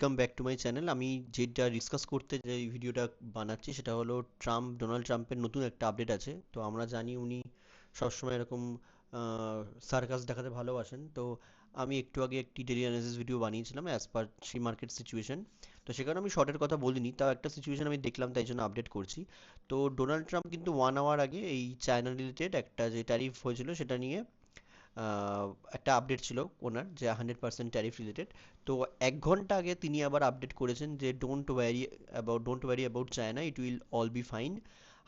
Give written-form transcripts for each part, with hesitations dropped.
Welcome back to my channel. আমি যেটা discuss করতে যে ভিডিওটা বানাচ্ছি সেটা হলো ডোনাল্ড ট্রাম্পের নতুন একটা আপডেট আছে। তো আমরা জানি উনি সবসময় এরকম সার্কাস দেখাতে ভালোবাসেন। তো আমি একটু আগে একটি ডেলি অ্যানালিসিস ভিডিও বানিয়েছিলাম অ্যাজ পার সেই মার্কেট সিচুয়েশন। তো সেখানে আমি শর্টের কথা বলিনি, তাও একটা সিচুয়েশন আমি দেখলাম তাই জন্য আপডেট করছি। তো ডোনাল্ড ট্রাম্প কিন্তু 1 আওয়ার আগে এই চায়না রিলেটেড একটা যে ট্যারিফ হয়েছিল সেটা নিয়ে আহ, একটা আপডেট ছিল ওনার, যে 100% ট্যারিফ রিলেটেড। তো 1 ঘন্টা আগে তিনি আবার আপডেট করেছেন যে don't worry about China, it will all be fine.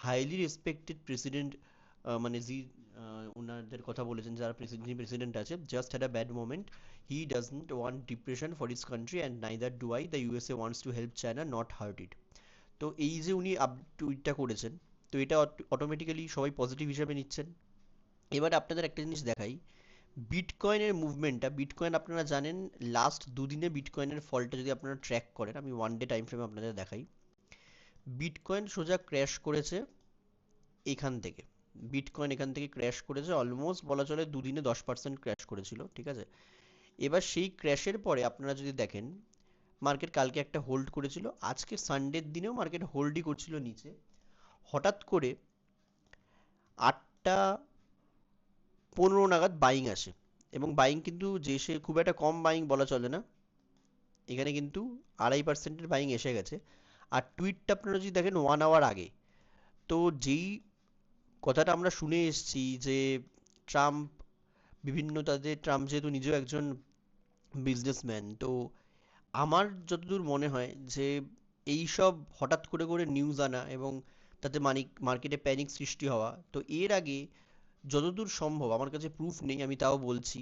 Highly respected president, মানে ওনাদের কথা বলেছেন যারা যিনি প্রেসিডেন্ট আছে, just had a bad moment. He doesn't want depression for his country and neither do I. The USA wants to help China, not hurt it. তো এই যে উনি টুইটটা করেছেন, তো এটা অটোমেটিক্যালি সবাই পজিটিভ হিসাবে নিচ্ছেন। এবার আপনাদের একটা জিনিস দেখাই, বিটকয়েনের মুভমেন্টটা। বিটকয়েন আপনারা জানেন, লাস্ট দুদিনে বিটকয়েনের ফলটা যদি আপনারা ট্র্যাক করেন, আমি 1 ডে টাইম ফ্রেমে আপনাদের দেখাই। বিটকয়েন সোজা ক্র্যাশ করেছে এখান থেকে। বিটকয়েন এখান থেকে ক্র্যাশ করেছে, অলমোস্ট বলা চলে দুদিনে 10% ক্র্যাশ করেছিল, ঠিক আছে। এবার সেই ক্র্যাশের পরে আপনারা যদি দেখেন, মার্কেট কালকে একটা হোল্ড করেছিল, আজকে সানডের দিনেও মার্কেট হোল্ডই করছিল নিচে। হঠাৎ করে 8টা 15 নাগাদ বাইং আসে, এবং বাইং কিন্তু যে সে খুব একটা কম বাইং বলা চলে না, এখানে কিন্তু 2.5%-এর বাইং এসে গেছে। আর টুইটটা আপনারা যদি দেখেন 1 আওয়ার আগে, তো যেই কথাটা আমরা শুনে এসেছি যে ট্রাম্প ট্রাম্প যেহেতু নিজেও একজন বিজনেসম্যান, তো আমার যতদূর মনে হয় যে এই সব হঠাৎ করে করে নিউজ আনা এবং তাতে মার্কেটে প্যানিক সৃষ্টি হওয়া, তো এর আগে যতদূর সম্ভব, আমার কাছে প্রুফ নেই আমি তাও বলছি,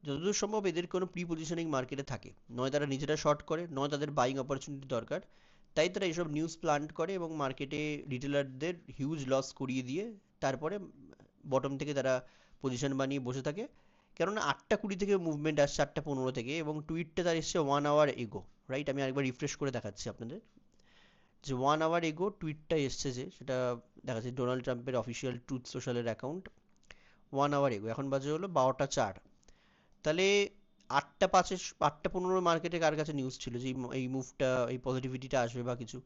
যতদূর সম্ভব এদের কোনো প্রি পজিশনিং মার্কেটে থাকে, নয় তারা নিজেরা শর্ট করে, নয় তাদের বাইং অপরচুনিটি দরকার। তাই তারা এইসব নিউজ প্লান্ট করে এবং মার্কেটে রিটেলারদের হিউজ লস করিয়ে দিয়ে তারপরে বটম থেকে তারা পজিশন বানিয়ে বসে থাকে। কেননা 8টা 20 থেকে মুভমেন্ট আসছে, 8টা 15 থেকে, এবং টুইটটা তার এসছে 1 আওয়ার এগো। রাইট, আমি আরেকবার রিফ্রেশ করে দেখাচ্ছি আপনাদের, যে 1 আওয়ার এগো টুইটটা এসছে, যে সেটা দেখাচ্ছে ডোনাল্ড ট্রাম্পের অফিসিয়াল ট্রুথ সোশ্যালের অ্যাকাউন্ট। 1 আওয়ার এগো, এখন বাজে হলো 12টা 4। তাহলে 8টা 5-এ, 8টা 15 মার্কেটে কার কাছে নিউজ ছিল যে এই মুভটা, এই পজিটিভিটিটা আসবে বা কিছু?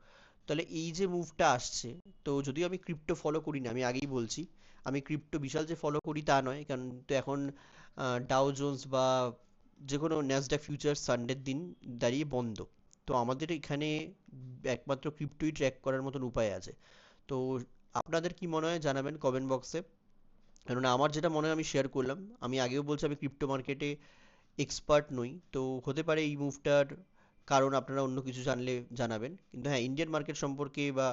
তাহলে এই যে মুভটা আসছে, তো যদিও আমি ক্রিপ্টো ফলো করি না, আমি আগেই বলছি, আমি ক্রিপ্টো বিশাল যে ফলো করি তা নয়, কারণ তো এখন ডাও জোন্স বা যে কোনো ন্যাসডাক ফিউচার সানডের দিন দাঁড়িয়ে বন্ধ। তো আমাদের এখানে একমাত্র ক্রিপ্টোই ট্র্যাক করার মতন উপায় আছে। তো আপনাদের কি মনে হয় জানাবেন কমেন্ট বক্সে, কেননা আমার যেটা মনে হয় আমি শেয়ার করলাম। আমি আগেও বলছি আমি ক্রিপ্টো মার্কেটে এক্সপার্ট নই, তো হতে পারে এই মুভটার কারণ আপনারা অন্য কিছু জানলে জানাবেন। কিন্তু হ্যাঁ, ইন্ডিয়ান মার্কেট সম্পর্কে বা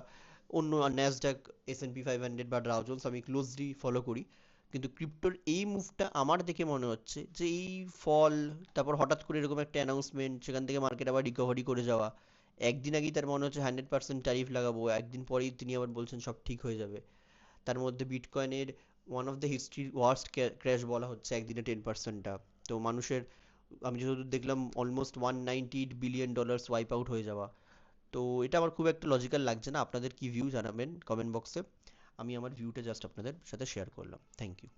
অন্য ন্যাসডাক, S&P 500 বা ডাও জোন্স আমি ক্লোজলি ফলো করি। কিন্তু ক্রিপ্টোর এই মুভটা আমার দেখে মনে হচ্ছে যে এই ফল, তারপর হঠাৎ করে এরকম একটা অ্যানাউন্সমেন্ট, সেখান থেকে মার্কেট আবার রিকভারি করে যাওয়া। একদিন আগেই তার মনে হচ্ছে 100% ট্যারিফ লাগাবো, একদিন পরেই তিনি আবার বলছেন সব ঠিক হয়ে যাবে। তার মধ্যে বিটকয়েনের ওয়ান অফ দ্য হিস্ট্রির ওয়ার্স্ট ক্র্যাশ বলা হচ্ছে একদিনে 10%টা। তো মানুষের, আমি যতদূর দেখলাম, অলমোস্ট $198 বিলিয়ন ওয়াইপ আউট হয়ে যাওয়া। তো এটা আমার খুব একটা লজিক্যাল লাগছে না। আপনাদের কি ভিউ জানাবেন কমেন্ট বক্সে। আমি আমার ভিউটা জাস্ট আপনাদের সাথে শেয়ার করলাম। Thank you.